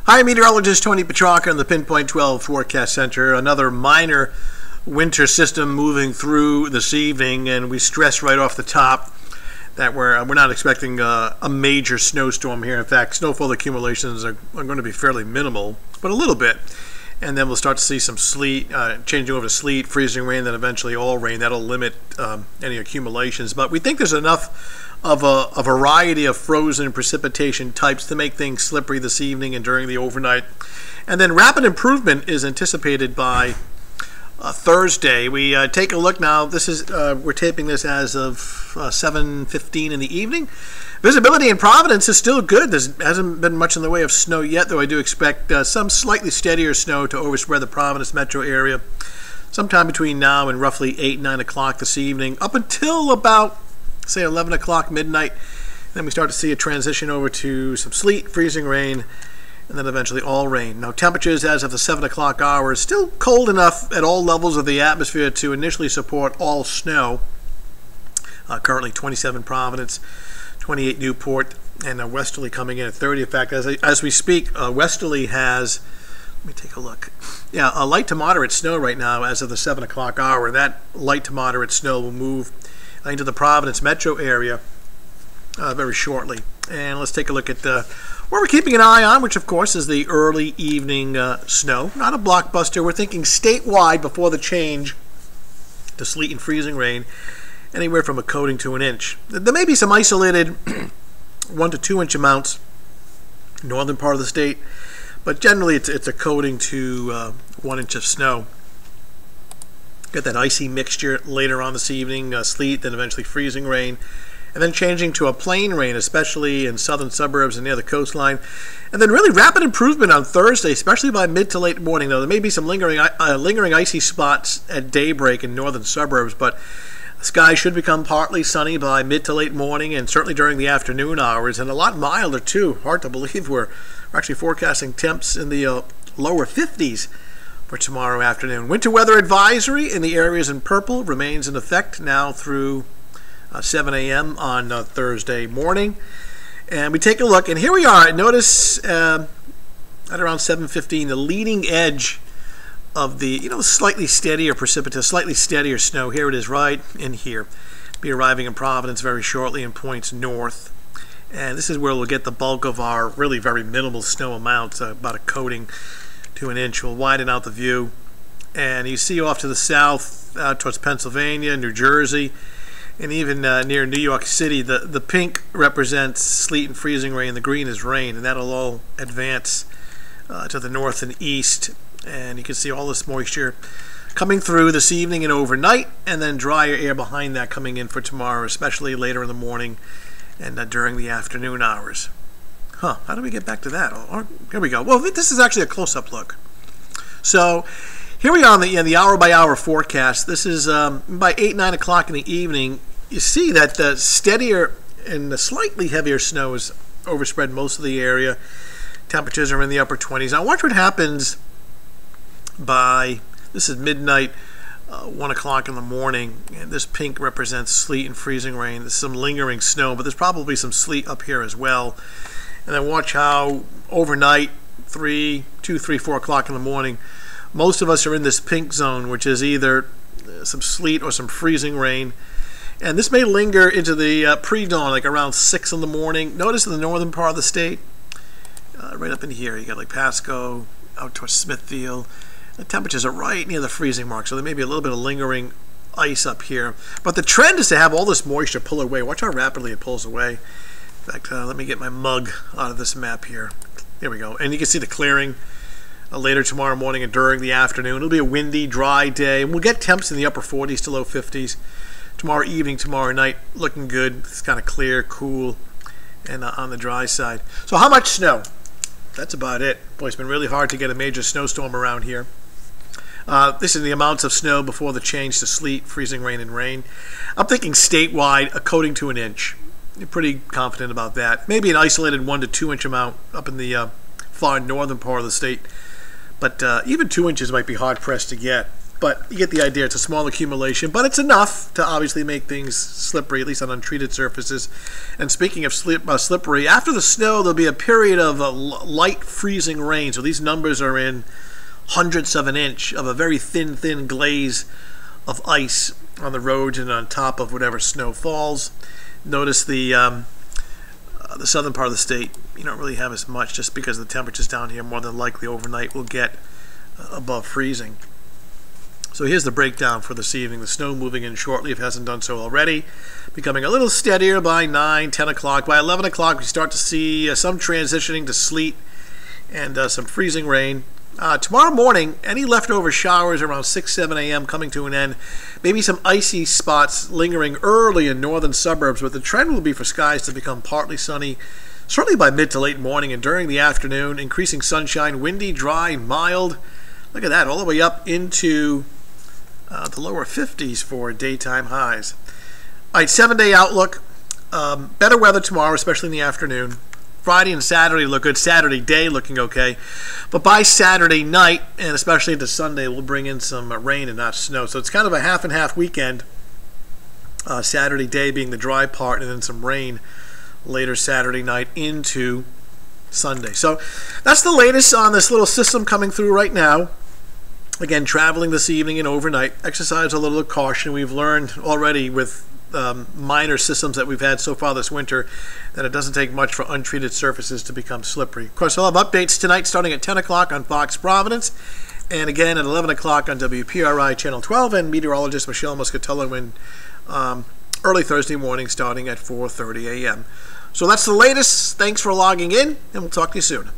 Hi, meteorologist Tony Petrarca in the Pinpoint 12 Forecast Center. Another minor winter system moving through this evening, and we stress right off the top that we're not expecting a major snowstorm here. In fact, snowfall accumulations are going to be fairly minimal, but a little bit. And then we'll start to see some sleet, changing over to sleet, freezing rain, then eventually all rain. That'll limit any accumulations. But we think there's enough of a variety of frozen precipitation types to make things slippery this evening and during the overnight. And then rapid improvement is anticipated by Thursday. We take a look now. This is we're taping this as of 7:15 in the evening. Visibility in Providence is still good. There hasn't been much in the way of snow yet, though I do expect some slightly steadier snow to overspread the Providence metro area sometime between now and roughly 8, 9 o'clock this evening, up until about, say, 11 o'clock midnight. Then we start to see a transition over to some sleet, freezing rain, and then eventually all rain. Now, temperatures as of the 7 o'clock hour is still cold enough at all levels of the atmosphere to initially support all snow. Currently 27 Providence, 28 Newport, and a westerly coming in at 30. In fact, as we speak, westerly has, let me take a look. Yeah, a light to moderate snow right now as of the 7 o'clock hour. That light to moderate snow will move into the Providence metro area very shortly. And let's take a look at what we're keeping an eye on, which of course is the early evening snow. Not a blockbuster. We're thinking statewide before the change to sleet and freezing rain, anywhere from a coating to an inch. There may be some isolated 1 to 2 inch amounts northern part of the state, but generally it's a coating to 1 inch of snow. Get that icy mixture later on this evening, sleet, then eventually freezing rain, and then changing to a plain rain, especially in southern suburbs and near the coastline. And then really rapid improvement on Thursday, especially by mid to late morning. Though there may be some lingering icy spots at daybreak in northern suburbs, but the sky should become partly sunny by mid to late morning and certainly during the afternoon hours, and a lot milder too. Hard to believe we're actually forecasting temps in the lower 50s for tomorrow afternoon. Winter weather advisory in the areas in purple remains in effect now through 7 a.m. on Thursday morning. And we take a look, and here we are. Notice at around 7:15, the leading edge of the slightly steadier precipitous, slightly steadier snow. Here it is right in here. Be arriving in Providence very shortly and points north. And this is where we'll get the bulk of our really very minimal snow amounts, about a coating to an inch. Will widen out the view. And you see off to the south, out towards Pennsylvania, New Jersey, and even near New York City, the pink represents sleet and freezing rain, the green is rain, and that'll all advance to the north and east. And you can see all this moisture coming through this evening and overnight, and then drier air behind that coming in for tomorrow, especially later in the morning and during the afternoon hours. How do we get back to that? Oh, here we go. Well, this is actually a close-up look. So here we are on the hour-by-hour forecast. This is by 8, 9 o'clock in the evening. You see that the steadier and the slightly heavier snow is overspread most of the area. Temperatures are in the upper 20s. Now watch what happens by, this is midnight, 1 o'clock in the morning, and this pink represents sleet and freezing rain. There's some lingering snow, but there's probably some sleet up here as well. And then watch how overnight, 2, 3, 4 o'clock in the morning, most of us are in this pink zone, which is either some sleet or some freezing rain. And this may linger into the pre-dawn, like around 6 in the morning. Notice in the northern part of the state, right up in here, you got like Pasco, out towards Smithfield. The temperatures are right near the freezing mark, so there may be a little bit of lingering ice up here. But the trend is to have all this moisture pull away. Watch how rapidly it pulls away. In fact, let me get my mug out of this map here. There we go. And you can see the clearing later tomorrow morning and during the afternoon. It'll be a windy, dry day, and we'll get temps in the upper 40s to low 50s. Tomorrow evening, tomorrow night, looking good. It's kind of clear, cool, and on the dry side. So how much snow? That's about it. Boy, it's been really hard to get a major snowstorm around here. This is the amounts of snow before the change to sleet, freezing rain, and rain. I'm thinking statewide, a coating to an inch. You're pretty confident about that. Maybe an isolated 1 to 2 inch amount up in the far northern part of the state. But even 2 inches might be hard pressed to get. But you get the idea. It's a small accumulation, but it's enough to obviously make things slippery, at least on untreated surfaces. And speaking of slippery, after the snow, there'll be a period of light freezing rain. So these numbers are in hundredths of an inch of a very thin glaze of ice on the roads and on top of whatever snow falls. Notice the southern part of the state, you don't really have as much just because the temperatures down here more than likely overnight will get above freezing. So here's the breakdown for this evening. The snow moving in shortly if it hasn't done so already, becoming a little steadier by 9, 10 o'clock. By 11 o'clock we start to see some transitioning to sleet and some freezing rain. Tomorrow morning, any leftover showers around 6, 7 a.m. coming to an end. Maybe some icy spots lingering early in northern suburbs, but the trend will be for skies to become partly sunny, certainly by mid to late morning and during the afternoon. Increasing sunshine, windy, dry, mild. Look at that, all the way up into the lower 50s for daytime highs. All right, 7-day outlook. Better weather tomorrow, especially in the afternoon. Friday and Saturday look good. Saturday day looking okay. But by Saturday night, and especially into Sunday, we'll bring in some rain and not snow. So it's kind of a half and half weekend. Saturday day being the dry part, and then some rain later Saturday night into Sunday. So that's the latest on this little system coming through right now. Again, traveling this evening and overnight. Exercise a little caution. We've learned already with minor systems that we've had so far this winter that it doesn't take much for untreated surfaces to become slippery. Of course, I'll have updates tonight starting at 10 o'clock on Fox Providence, and again at 11 o'clock on WPRI Channel 12, and meteorologist Michelle Muscatello early Thursday morning starting at 4:30 a.m. So that's the latest. Thanks for logging in, and we'll talk to you soon.